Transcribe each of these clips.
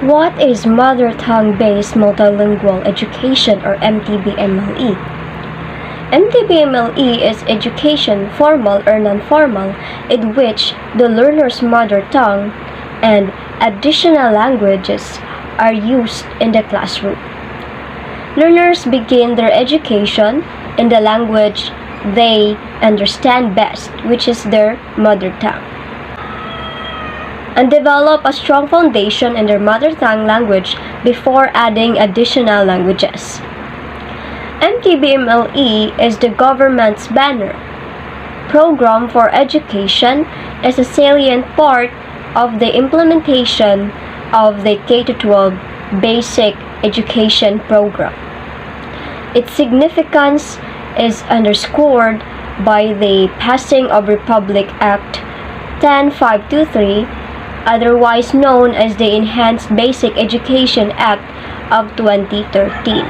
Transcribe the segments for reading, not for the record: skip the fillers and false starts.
What is Mother Tongue-Based Multilingual Education or MTBMLE? MTBMLE is education, formal or non-formal, in which the learner's mother tongue and additional languages are used in the classroom. Learners begin their education in the language they understand best, which is their mother tongue, and develop a strong foundation in their mother tongue language before adding additional languages. MTBMLE is the government's banner program for education, is a salient part of the implementation of the K-12 basic education program. Its significance is underscored by the passing of Republic Act 10523, otherwise known as the Enhanced Basic Education Act of 2013.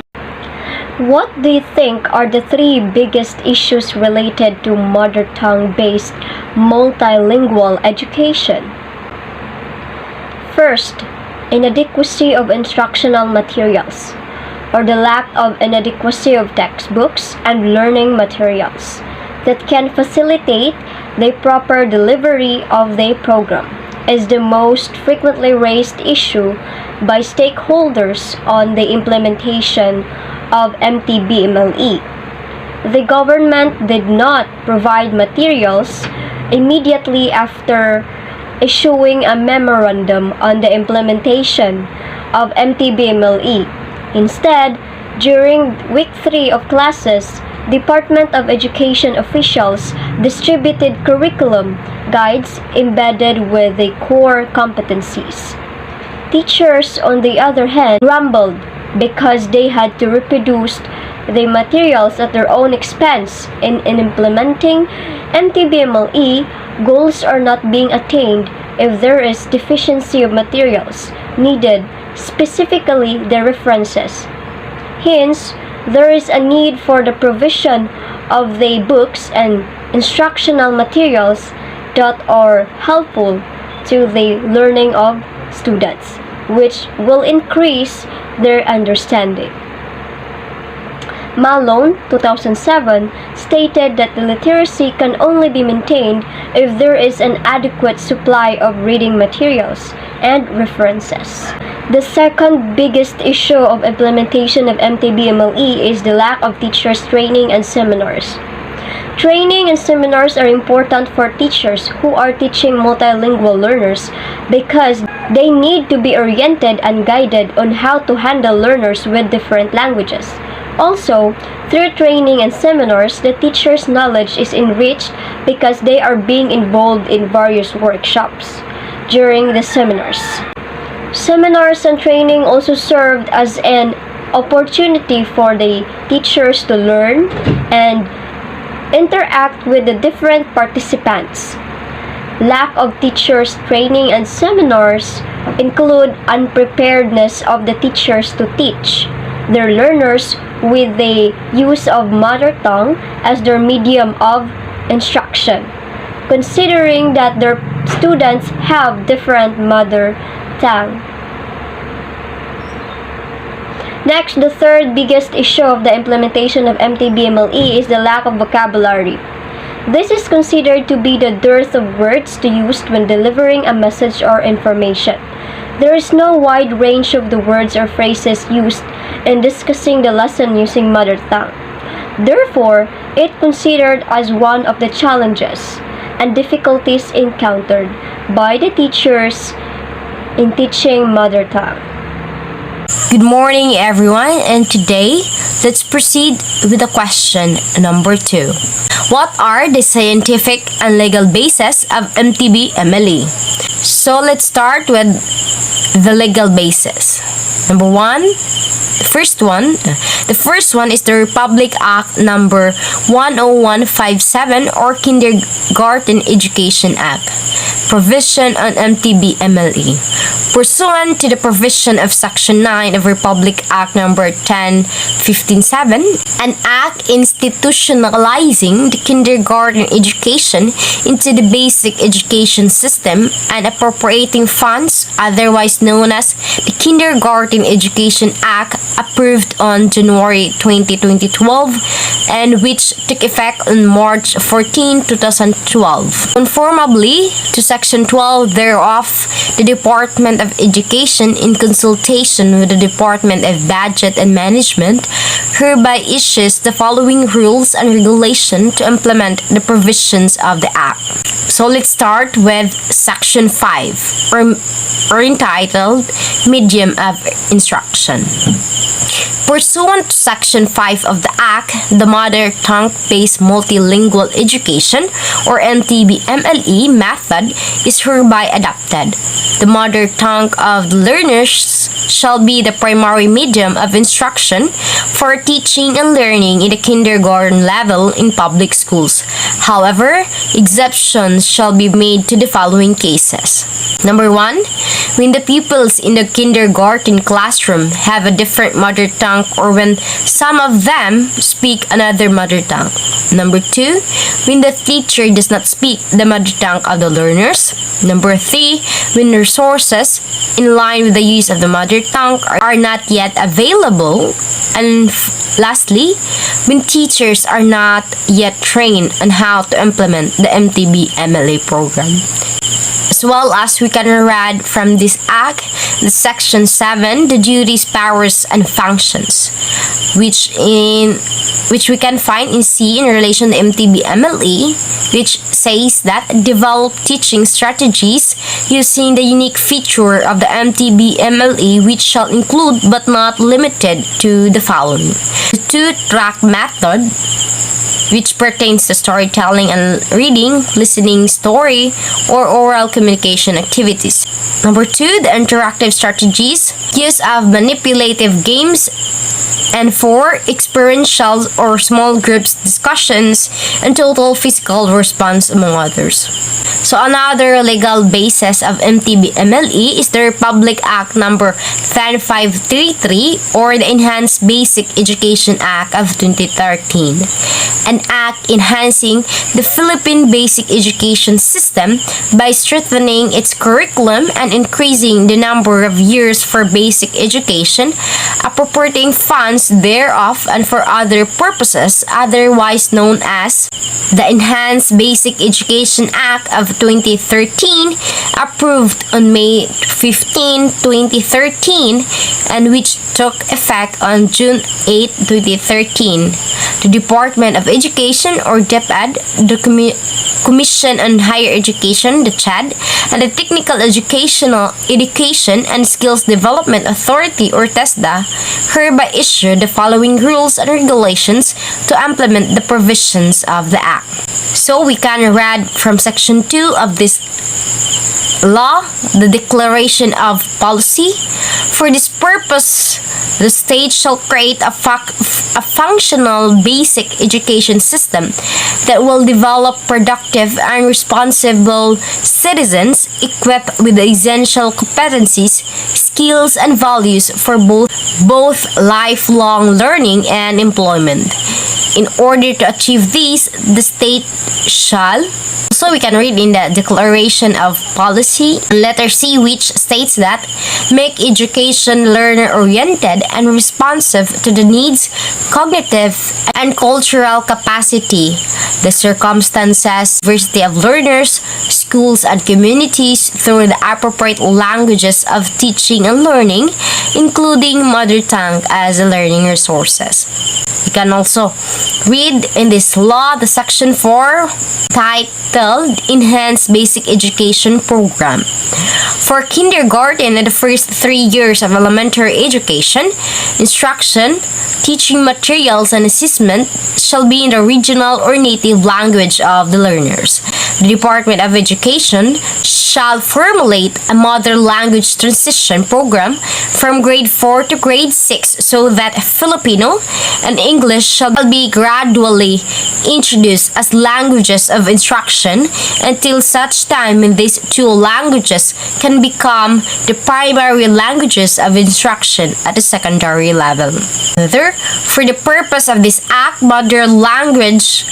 What do you think are the three biggest issues related to mother tongue-based multilingual education? First, inadequacy of instructional materials, or the lack of inadequacy of textbooks and learning materials that can facilitate the proper delivery of the program, is the most frequently raised issue by stakeholders on the implementation of MTBMLE. The government did not provide materials immediately after issuing a memorandum on the implementation of MTBMLE. Instead, during week 3 of classes, Department of Education officials distributed curriculum guides embedded with the core competencies. Teachers, on the other hand, grumbled because they had to reproduce the materials at their own expense. In implementing MTBMLE, goals are not being attained if there is deficiency of materials needed, specifically the references. Hence, there is a need for the provision of the books and instructional materials that are helpful to the learning of students, which will increase their understanding. Malone, 2007, stated that the literacy can only be maintained if there is an adequate supply of reading materials and references. The second biggest issue of implementation of MTBMLE is the lack of teachers' training and seminars. Training and seminars are important for teachers who are teaching multilingual learners because they need to be oriented and guided on how to handle learners with different languages. Also, through training and seminars, the teacher's knowledge is enriched because they are being involved in various workshops during the seminars. Seminars and training also served as an opportunity for the teachers to learn and interact with the different participants. Lack of teachers' training and seminars include unpreparedness of the teachers to teach their learners with the use of mother tongue as their medium of instruction, considering that their students have different mother tongue. Next, the third biggest issue of the implementation of MTBMLE is the lack of vocabulary. This is considered to be the dearth of words to use when delivering a message or information. There is no wide range of the words or phrases used in discussing the lesson using mother tongue. Therefore, it considered as one of the challenges and difficulties encountered by the teachers in teaching mother tongue. Good morning, everyone, and today, let's proceed with the question number 2. What are the scientific and legal bases of MTBMLE? So let's start with the legal basis. Number 1, The first one is the Republic Act number 10157 or Kindergarten Education Act. Provision on MTB-MLE. Pursuant to the provision of Section 9 of Republic Act number 10157, an act institutionalizing the kindergarten education into the basic education system and appropriating funds, otherwise known as the Kindergarten Education Act, approved on January 20, 2012, and which took effect on March 14, 2012. Conformably to Section 12 thereof, the Department of Education, in consultation with the Department of Budget and Management, hereby issues the following rules and regulations to implement the provisions of the Act. So let's start with Section 5, or entitled Medium of Instruction. Pursuant to Section 5 of the Act, the Mother Tongue-Based Multilingual Education, or MTB-MLE method, is hereby adopted. The mother tongue of the learners shall be the primary medium of instruction for teaching and learning in the kindergarten level in public schools. However, exceptions shall be made to the following cases. Number 1, when the pupils in the kindergarten classroom have a different mother tongue or when some of them speak another mother tongue. Number 2, when the teacher does not speak the mother tongue of the learners. Number 3, when resources in line with the use of the mother tongue are not yet available. And lastly, when teachers are not yet trained on how to implement the MTB-MLE program. As well as we can read from this Act, the Section 7, the duties, powers, and functions, which we can find in C in relation to MTB-MLE, which says that develop teaching strategies using the unique feature of the MTB-MLE, which shall include but not limited to the following: the two-track method, which pertains to storytelling and reading, listening, story, or oral communication activities. Number 2, the interactive strategies, use of manipulative games, and 4, experiential or small groups discussions, and total physical response, among others. So another legal basis of MTB-MLE is the Republic Act number 10533 or the Enhanced Basic Education Act of 2013. An act enhancing the Philippine basic education system by strengthening its curriculum and increasing the number of years for basic education, appropriating funds thereof and for other purposes, otherwise known as the Enhanced Basic Education Act of 2013, approved on May 15, 2013, and which took effect on June 8, 2013. The Department of Education, or DepEd, the Commission on Higher Education, the CHED, and the Technical Education and Skills Development Authority, or TESDA, hereby issue the following rules and regulations to implement the provisions of the Act. So we can read from Section 2 of this law, the Declaration of Policy. For this purpose, the state shall create a functional basic education system that will develop productive and responsible citizens equipped with the essential competencies, skills, and values for both lifelong learning and employment. In order to achieve these, the state shall, so we can read in the Declaration of Policy, letter C, which states that make education learner-oriented and responsive to the needs, cognitive, and cultural capacity, the circumstances, diversity of learners, schools, and communities through the appropriate languages of teaching and learning, including mother tongue as learning resources. You can also read in this law the Section 4 titled Enhanced Basic Education Program. For kindergarten and the first 3 years of elementary education, instruction, teaching materials, and assessment shall be in the regional or native language of the learners. The Department of Education shall formulate a mother language transition program from grade 4 to grade 6 so that Filipino and English shall be gradually introduced as languages of instruction until such time when these two languages can become the primary languages of instruction at the secondary level. Further, for the purpose of this act, mother language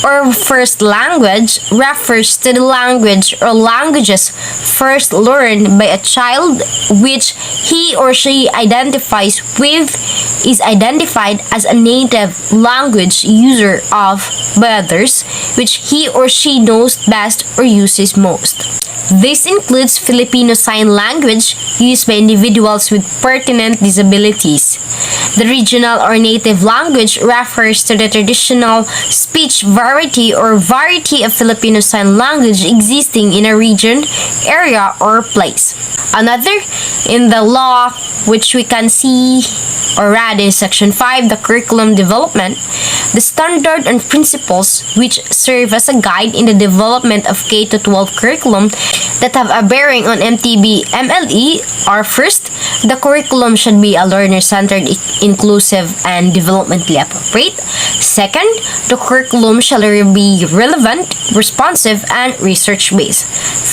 or first language refers to the language or languages first learned by a child which he or she identifies with, is identified as a native language user of by others, which he or she knows best or uses most. This includes Filipino Sign Language used by individuals with pertinent disabilities. The regional or native language refers to the traditional speech variety or variety of Filipino Sign Language existing in a region, area, or place. Another, in the law, which we can see or read in Section 5, the curriculum development, the standard and principles which serve as a guide in the development of K-12 curriculum that have a bearing on MTB MLE are: first, the curriculum should be a learner-centered, inclusive, and developmentally appropriate. Second, the curriculum shall be relevant, responsive, and research-based.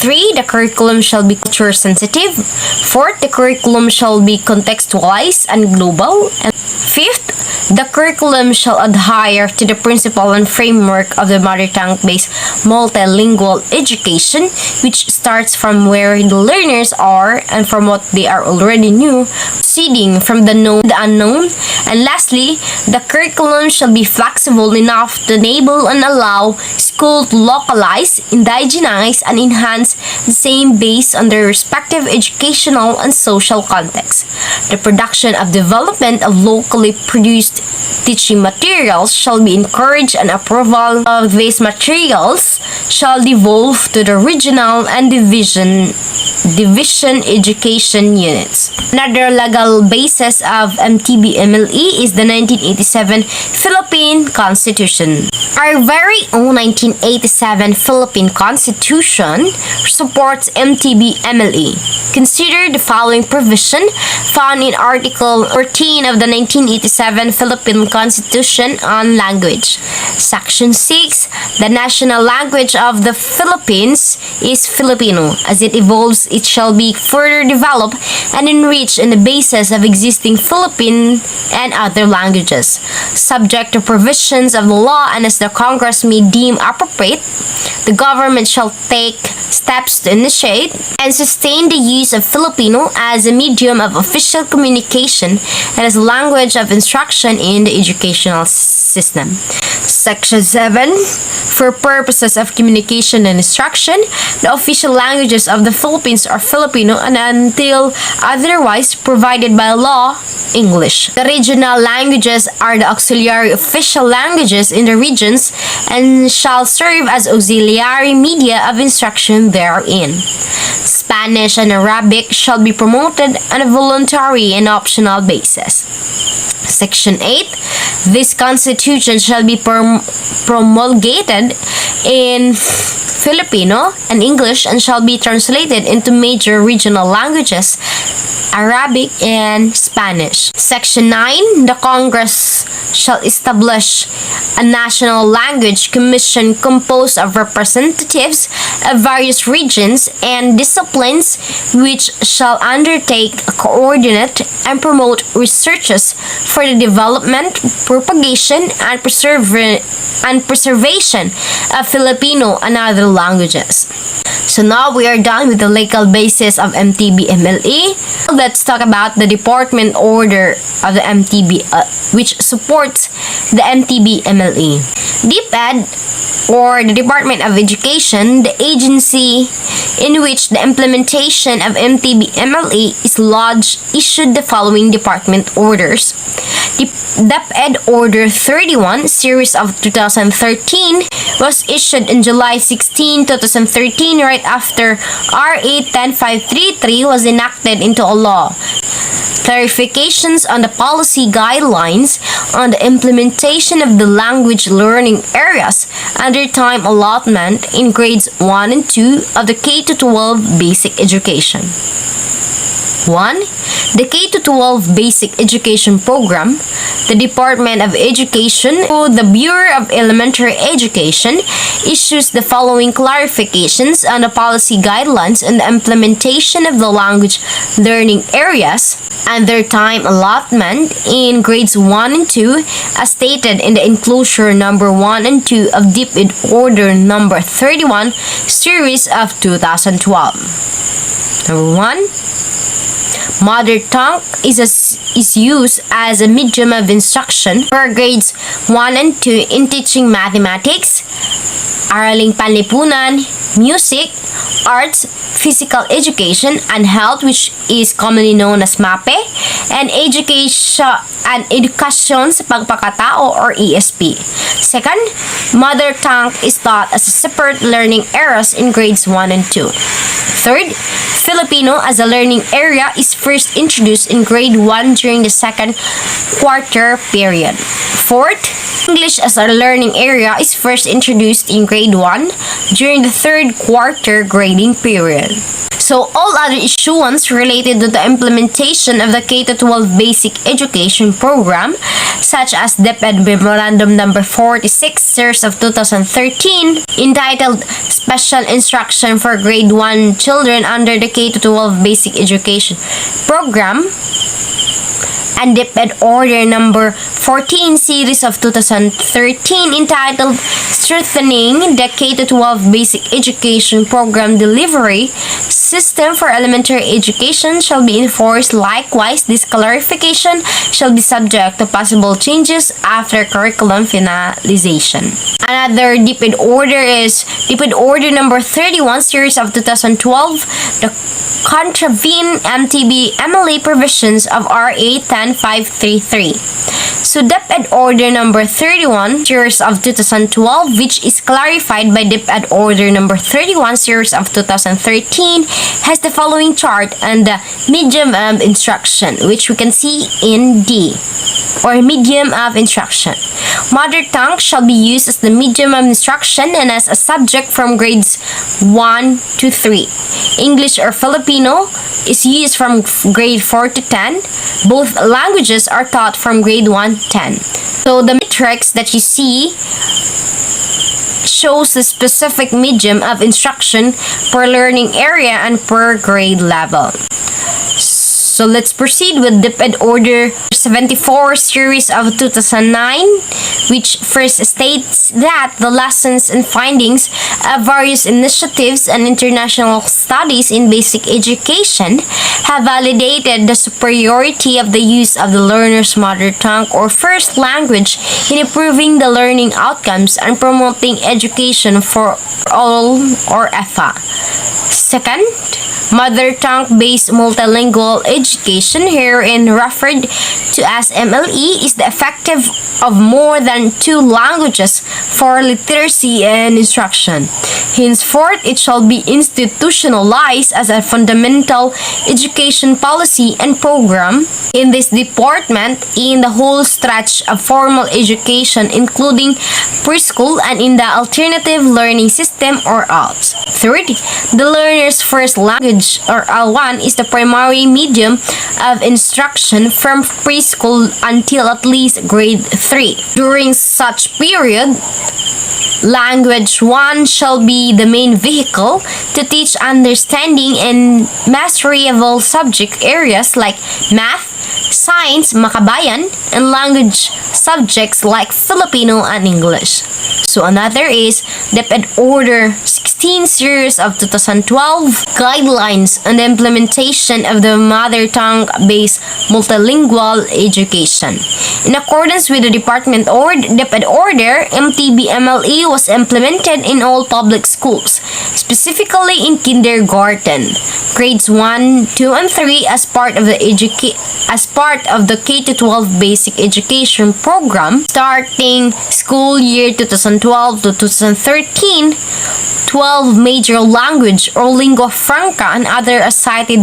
3. The curriculum shall be culture-sensitive. 4th, the curriculum shall be contextualized and global. And 5th, the curriculum shall adhere to the principle and framework of the mother tongue-based multilingual education, which starts from where the learners are and from what they are already knew, proceeding from the known to the unknown. And lastly, the curriculum shall be flexible enough to enable and allow school to localize, indigenize, and enhance the same based on their respective educational and social context. The production of development of locally produced teaching materials shall be encouraged, and approval of these materials shall devolve to the regional and division education units. Another legal basis of MTB-MLE is the 1987 Philippine Constitution. Our very own 1987 Philippine Constitution supports MTB-MLE. Consider the following provision found in Article 14 of the 1987 Philippine Constitution on language. Section 6. The national language of the Philippines is Filipino. As it evolves, it shall be further developed and enriched on the basis of existing Philippine and other languages. Subject to provisions of the law and as the Congress may deem appropriate, the government shall take steps to initiate and sustain the use of Filipino as a medium of official communication and as a language of instruction in the educational system. Section 7. For purposes of communication and instruction, the official languages of the Philippines are Filipino and until otherwise provided by law, English. The regional languages are the auxiliary official languages in the regions and shall serve as auxiliary media of instruction therein. Spanish and Arabic shall be promoted on a voluntary and optional basis. Section 8. This constitution shall be promulgated in Filipino and English and shall be translated into major regional languages, Arabic and Spanish. Section 9. The Congress shall establish a national language commission composed of representatives of various regions and disciplines which shall undertake, coordinate, and promote researches for the development, propagation, and preservation of Filipino and other languages. So now we are done with the legal basis of MTB-MLE. Let's talk about the department order of the MTB, which supports the MTB-MLE. DepEd, or the Department of Education, the agency in which the implementation of MTB-MLE is lodged, issued the following department orders. DepEd Order 31, Series of 2013, was issued on July 16, 2013, right after RA 10533 was enacted into a law. clarifications on the policy guidelines on the implementation of the language learning areas under time allotment in grades 1 and 2 of the K-12 basic education. 1. The K-12 Basic Education Program, the Department of Education, through the Bureau of Elementary Education, issues the following clarifications on the policy guidelines on the implementation of the language learning areas and their time allotment in grades 1 and 2 as stated in the enclosure number 1 and 2 of DepEd Order number 31 series of 2012. Number 1. Mother tongue is used as a medium of instruction for grades 1 and 2 in teaching mathematics, araling panlipunan, music, arts, physical education, and health, which is commonly known as MAPE, and education sa pagpakatao or ESP. Second, mother tongue is taught as a separate learning areas in grades 1 and 2. Third, Filipino as a learning area is first introduced in grade 1 during the second quarter period. Fourth, English as a learning area is first introduced in grade 1 during the third quarter grading period. So all other issuance related to the implementation of the K-12 Basic Education Program, such as DepEd Memorandum Number 46, Series of 2013, entitled Special Instruction for Grade 1 Children under the K-12 Basic Education Program, and DepEd Order Number 14, Series of 2013, entitled Strengthening the K-12 Basic Education Program Delivery System for Elementary Education shall be enforced. Likewise, this clarification shall be subject to possible changes after curriculum finalization. Another DepEd order is DepEd Order Number 31, Series of 2012, the contravene MTB MLA provisions of RA 10533. So DepEd Order Number 31, Series of 2012, which is clarified by DepEd Order Number 31, Series of 2013, has the following chart and the medium of instruction, which we can see in D, or medium of instruction. Mother tongue shall be used as the medium of instruction and as a subject from grades 1 to 3. English or Filipino is used from grade 4 to 10. Both languages are taught from grade 1 to 10. So the matrix that you see shows the specific medium of instruction per learning area and per grade level. So let's proceed with DepEd Order 74, Series of 2009, which first states that the lessons and findings of various initiatives and international studies in basic education have validated the superiority of the use of the learner's mother tongue or first language in improving the learning outcomes and promoting education for all, or EFA. Second, mother tongue-based multilingual education, herein referred to as MLE, is the effective of more than 2 languages for literacy and instruction. Henceforth, it shall be institutionalized as a fundamental education policy and program in this department in the whole stretch of formal education, including preschool and in the alternative learning system or ALS. Third, the learner's first language or L1 is the primary medium of instruction from preschool until at least grade 3. During such period, language 1 shall be the main vehicle to teach understanding and mastery of all subject areas like math, science, makabayan, and language subjects like Filipino and English. So another is DepEd Order 16, Series of 2012, Guidelines on the Implementation of the Mother Tongue-Based Multilingual Education. In accordance with the DepEd Order, MTB-MLE was implemented in all public schools, specifically in kindergarten, grades 1, 2, and 3 as part of the K-12 Basic Education Program, starting school year 2012 to 2013. 12 major language or lingua franca and other cited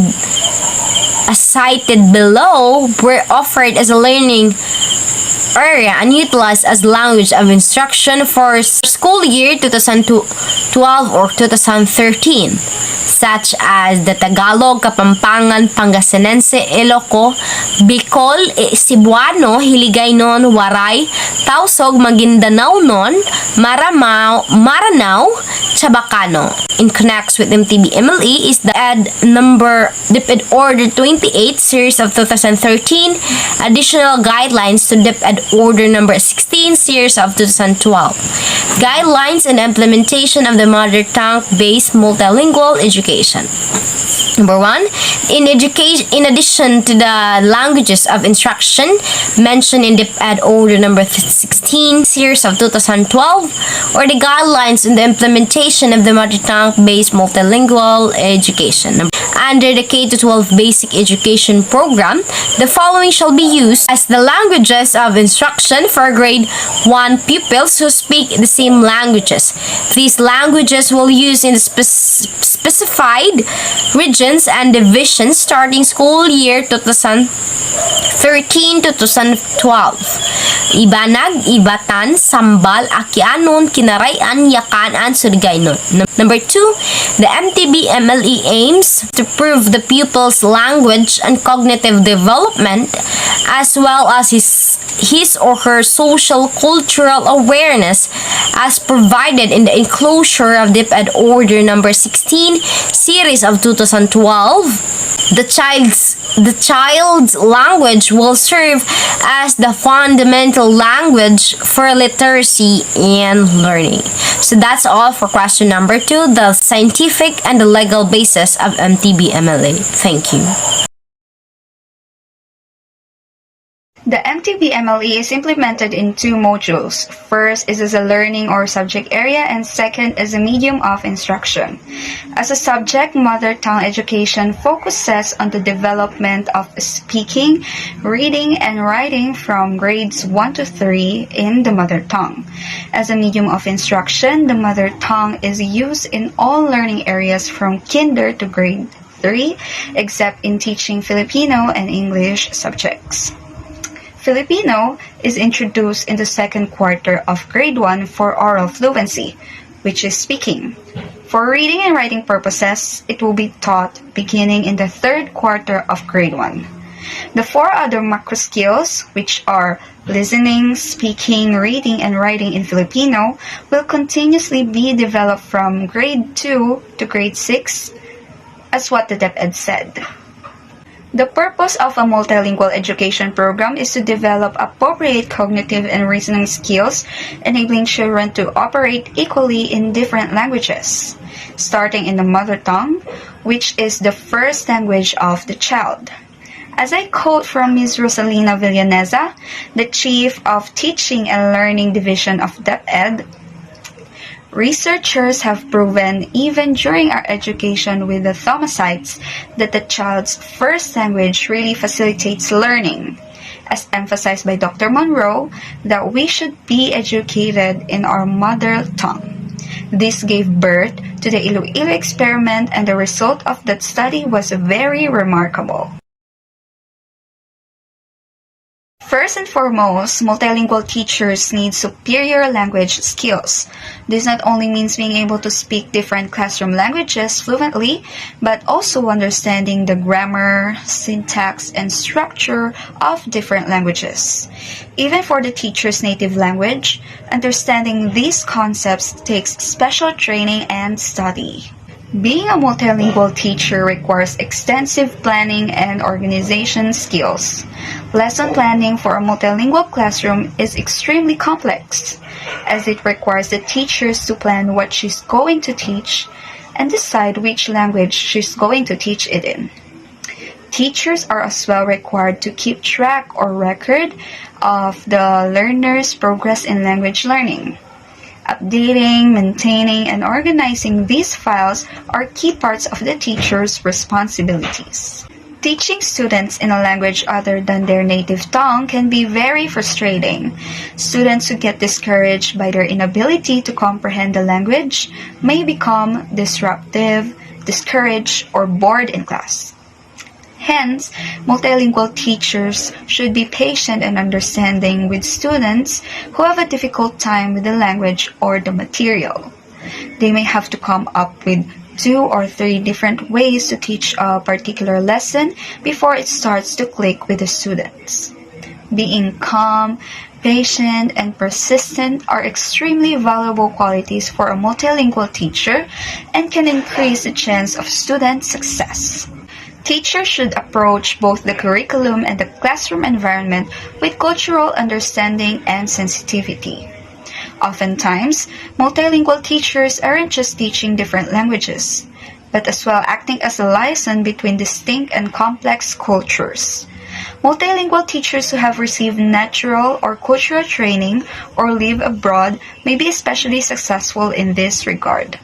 as cited below, were offered as a learning area and utilized as language of instruction for school year 2012 or 2013, such as the Tagalog, Kapampangan, Pangasinense, Iloco, Bicol, Cebuano, Hiligaynon, Waray, Tausog, Maguindanaonon, Maranao, Chabacano. In connects with MTB MLE is the DepEd Order 28 series of 2013, additional guidelines to DepEd Order number 16 series of 2012, guidelines and implementation of the mother tongue based multilingual education. Number 1, in addition to the languages of instruction mentioned in DepEd Order number 16 series of 2012, or the guidelines and the implementation of the mother tongue based multilingual education. Under the K-12 basic education program, the following shall be used as the languages of instruction for grade 1 pupils who speak the same languages. These languages will use in the specified regions and divisions starting school year 2013 to 2012. Ibanag, Ibatan, Sambal, Akianon, Kinarayan, Yakanan, Surigaynon. Number 2, the MTB MLE aims to improve the pupil's language and cognitive development as well as his or her social cultural awareness as provided in the enclosure of DepEd Order number 16 series of 2012. The child's language will serve as the fundamental language for literacy and learning. So that's all for question number 2, the scientific and the legal basis of MTB MLA. Thank you. The MTB MLE is implemented in 2 modules. First is as a learning or subject area, and second is a medium of instruction. As a subject, mother tongue education focuses on the development of speaking, reading, and writing from grades 1 to 3 in the mother tongue. As a medium of instruction, the mother tongue is used in all learning areas from kinder to grade 3, except in teaching Filipino and English subjects. Filipino is introduced in the second quarter of grade 1 for oral fluency, which is speaking. For reading and writing purposes, it will be taught beginning in the third quarter of grade 1. The 4 other macro skills, which are listening, speaking, reading, and writing in Filipino, will continuously be developed from grade 2 to grade 6, as what the DepEd said. The purpose of a multilingual education program is to develop appropriate cognitive and reasoning skills, enabling children to operate equally in different languages, starting in the mother tongue, which is the first language of the child. As I quote from Ms. Rosalina Villaneza, the Chief of Teaching and Learning Division of DepEd, researchers have proven, even during our education with the Thomasites, that the child's first language really facilitates learning. As emphasized by Dr. Monroe, that we should be educated in our mother tongue. This gave birth to the Iloilo experiment, and the result of that study was very remarkable. First and foremost, multilingual teachers need superior language skills. This not only means being able to speak different classroom languages fluently, but also understanding the grammar, syntax, and structure of different languages. Even for the teacher's native language, understanding these concepts takes special training and study. Being a multilingual teacher requires extensive planning and organization skills. Lesson planning for a multilingual classroom is extremely complex, as it requires the teachers to plan what she's going to teach and decide which language she's going to teach it in. Teachers are as well required to keep track or record of the learner's progress in language learning. Updating, maintaining, and organizing these files are key parts of the teacher's responsibilities. Teaching students in a language other than their native tongue can be very frustrating. Students who get discouraged by their inability to comprehend the language may become disruptive, discouraged, or bored in class. Hence, multilingual teachers should be patient and understanding with students who have a difficult time with the language or the material. They may have to come up with 2 or 3 different ways to teach a particular lesson before it starts to click with the students. Being calm, patient, and persistent are extremely valuable qualities for a multilingual teacher and can increase the chance of student success. Teachers should approach both the curriculum and the classroom environment with cultural understanding and sensitivity. Oftentimes, multilingual teachers aren't just teaching different languages, but as well acting as a liaison between distinct and complex cultures. Multilingual teachers who have received natural or cultural training or live abroad may be especially successful in this regard.